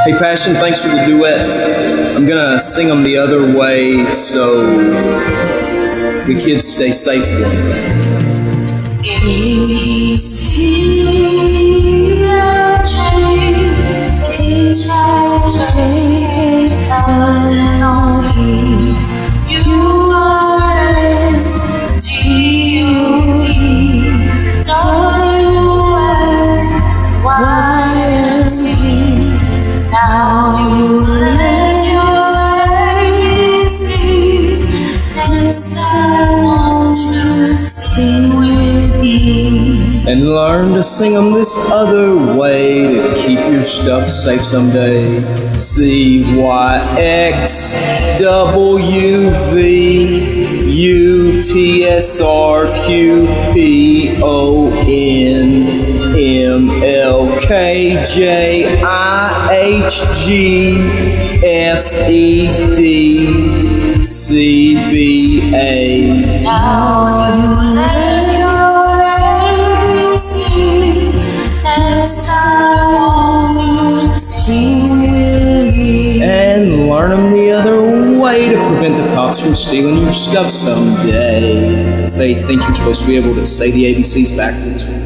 Hey Passion, thanks for the duet. I'm gonna sing them the other way so the kids stay safe one day. And learn to sing them this other way to keep your stuff safe someday. CYXWPONMLKJIHGFEDCBA. Now you let your and learn them the other way to prevent the cops from stealing your stuff someday. Because they think you're supposed to be able to say the ABCs backwards.